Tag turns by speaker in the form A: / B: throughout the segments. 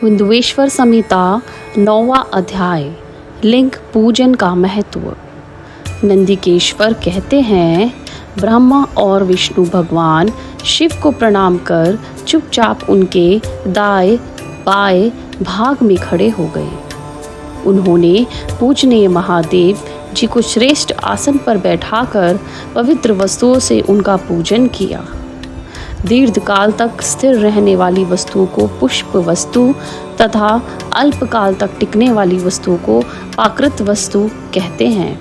A: विंध्येश्वर संहिता 9वां अध्याय। लिंग पूजन का महत्व। नंदिकेश्वर कहते हैं, ब्रह्मा और विष्णु भगवान शिव को प्रणाम कर चुपचाप उनके दाएं बाएं भाग में खड़े हो गए। उन्होंने पूजनीय महादेव जी को श्रेष्ठ आसन पर बैठाकर पवित्र वस्तुओं से उनका पूजन किया। दीर्घकाल तक स्थिर रहने वाली वस्तुओं को पुष्प वस्तु तथा अल्पकाल तक टिकने वाली वस्तुओं को प्राकृत वस्तु कहते हैं।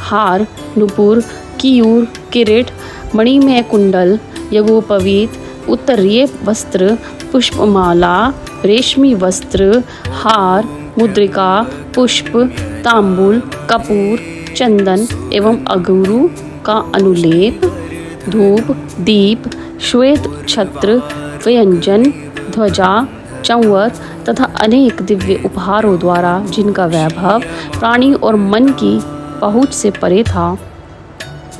A: हार, नुपुर, कीयूर, किरीट, मणिमय कुंडल, यज्ञोपवीत, उत्तरीय वस्त्र, पुष्पमाला, रेशमी वस्त्र, हार, मुद्रिका, पुष्प, तांबूल, कपूर, चंदन एवं अगुरु का अनुलेप, धूप, दीप, श्वेत छत्र, व्यंजन, ध्वजा, चंवर तथा अनेक दिव्य उपहारों द्वारा जिनका वैभव प्राणी और मन की पहुँच से परे था,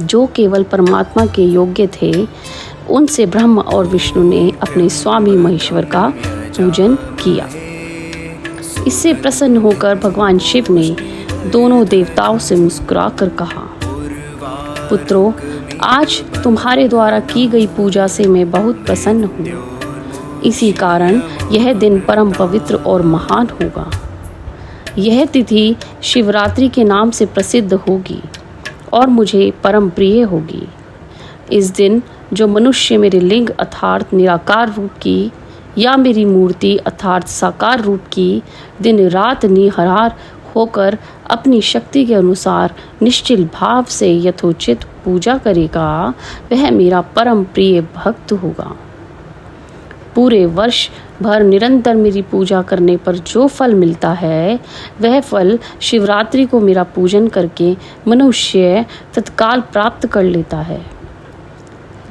A: जो केवल परमात्मा के योग्य थे, उनसे ब्रह्मा और विष्णु ने अपने स्वामी महेश्वर का पूजन किया। इससे प्रसन्न होकर भगवान शिव ने दोनों देवताओं से मुस्कुराकर कहा, पुत्रों, आज तुम्हारे द्वारा की गई पूजा से मैं बहुत प्रसन्न हूँ। इसी कारण यह दिन परम पवित्र और महान होगा। यह तिथि शिवरात्रि के नाम से प्रसिद्ध होगी और मुझे परम प्रिय होगी। इस दिन जो मनुष्य मेरे लिंग अर्थात निराकार रूप की या मेरी मूर्ति अर्थात साकार रूप की दिन रात निहरार होकर अपनी शक्ति के अनुसार निश्चल भाव से यथोचित पूजा करेगा, वह मेरा परम प्रिय भक्त होगा। पूरे वर्ष भर निरंतर मेरी पूजा करने पर जो फल मिलता है, वह फल शिवरात्रि को मेरा पूजन करके मनुष्य तत्काल प्राप्त कर लेता है।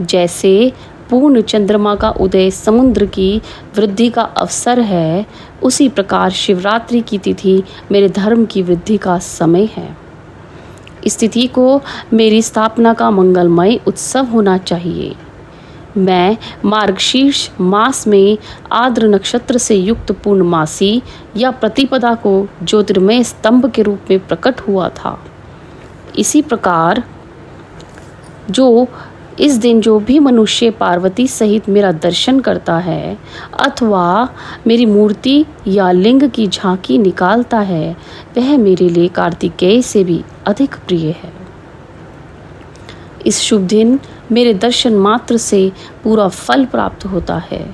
A: जैसे पूर्ण चंद्रमा का उदय समुद्र की वृद्धि का अवसर है, उसी प्रकार शिवरात्रि की तिथि मेरे धर्म की वृद्धि का समय है। इस तिथि को मेरी स्थापना का मंगलमय उत्सव होना चाहिए। मैं मार्गशीर्ष मास में आर्द्र नक्षत्र से युक्त पूर्णमासी या प्रतिपदा को ज्योतिर्मय स्तंभ के रूप में प्रकट हुआ था। इसी प्रकार इस दिन जो भी मनुष्य पार्वती सहित मेरा दर्शन करता है अथवा मेरी मूर्ति या लिंग की झांकी निकालता है, वह मेरे लिए कार्तिकेय से भी अधिक प्रिय है। इस शुभ दिन मेरे दर्शन मात्र से पूरा फल प्राप्त होता है।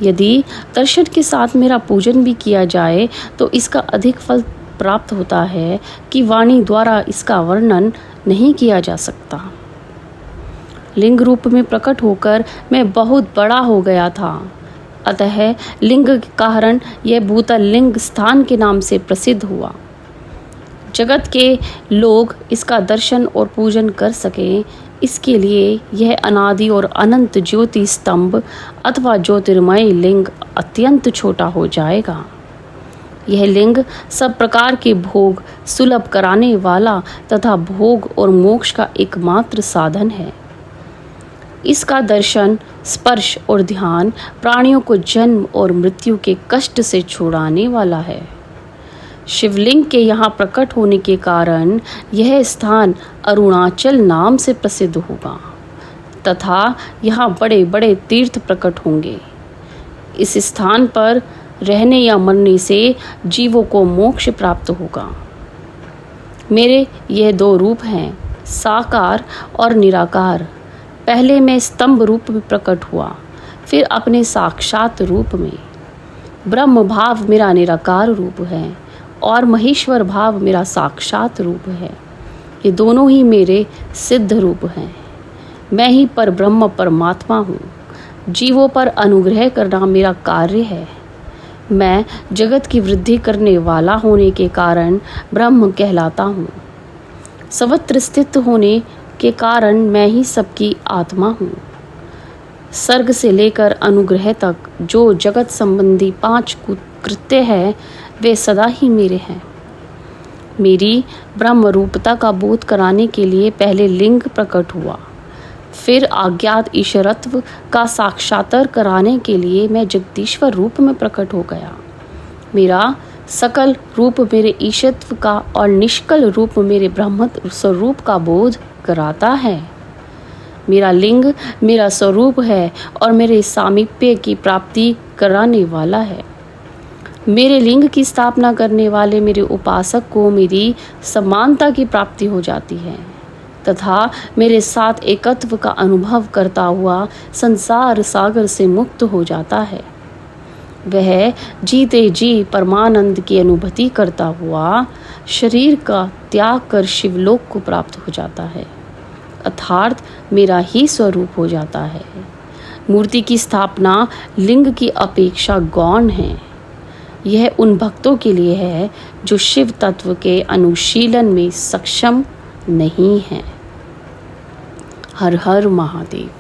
A: यदि दर्शन के साथ मेरा पूजन भी किया जाए तो इसका अधिक फल प्राप्त होता है कि वाणी द्वारा इसका वर्णन नहीं किया जा सकता। लिंग रूप में प्रकट होकर मैं बहुत बड़ा हो गया था, अतः लिंग के कारण यह भूतल लिंग स्थान के नाम से प्रसिद्ध हुआ। जगत के लोग इसका दर्शन और पूजन कर सकें, इसके लिए यह अनादि और अनंत ज्योति स्तंभ अथवा ज्योतिर्मय लिंग अत्यंत छोटा हो जाएगा। यह लिंग सब प्रकार के भोग सुलभ कराने वाला तथा भोग और मोक्ष का एकमात्र साधन है। इसका दर्शन, स्पर्श और ध्यान प्राणियों को जन्म और मृत्यु के कष्ट से छुड़ाने वाला है। शिवलिंग के यहाँ प्रकट होने के कारण यह स्थान अरुणाचल नाम से प्रसिद्ध होगा तथा यहाँ बड़े बड़े तीर्थ प्रकट होंगे। इस स्थान पर रहने या मरने से जीवों को मोक्ष प्राप्त होगा। मेरे यह दो रूप हैं, साकार और निराकार। पहले मैं स्तंभ रूप में प्रकट हुआ, फिर अपने साक्षात रूप में। ब्रह्म भाव मेरा निराकार रूप है और महेश्वर भाव मेरा साक्षात रूप है। ये दोनों ही मेरे सिद्ध रूप हैं। मैं ही पर ब्रह्म परमात्मा हूँ। जीवों पर अनुग्रह करना मेरा कार्य है। मैं जगत की वृद्धि करने वाला होने के कारण ब्रह्म कहलाता हूँ। सर्वत्र स्थित होने के कारण मैं ही सबकी आत्मा हूँ। सर्ग से लेकर अनुग्रह तक जो जगत संबंधी 5 कृत्य है, वे सदा ही मेरे हैं। मेरी ब्रह्म रूपता का बोध कराने के लिए पहले लिंग प्रकट हुआ, फिर अज्ञात ईश्वरत्व का साक्षात्कार कराने के लिए मैं जगदीश्वर रूप में प्रकट हो गया। मेरा सकल रूप मेरे ईशत्व का और निष्कल रूप मेरे ब्रह्मत्व स्वरूप का बोध कराता है। मेरा लिंग मेरा स्वरूप है और मेरे सामीप्य की प्राप्ति कराने वाला है। मेरे लिंग की स्थापना करने वाले मेरे उपासक को मेरी समानता की प्राप्ति हो जाती है तथा मेरे साथ एकत्व का अनुभव करता हुआ संसार सागर से मुक्त हो जाता है। वह जीते जी परमानंद की अनुभूति करता हुआ शरीर का त्याग कर शिवलोक को प्राप्त हो जाता है, अर्थात मेरा ही स्वरूप हो जाता है। मूर्ति की स्थापना लिंग की अपेक्षा गौण है। यह उन भक्तों के लिए है जो शिव तत्व के अनुशीलन में सक्षम नहीं हैं। हर हर महादेव।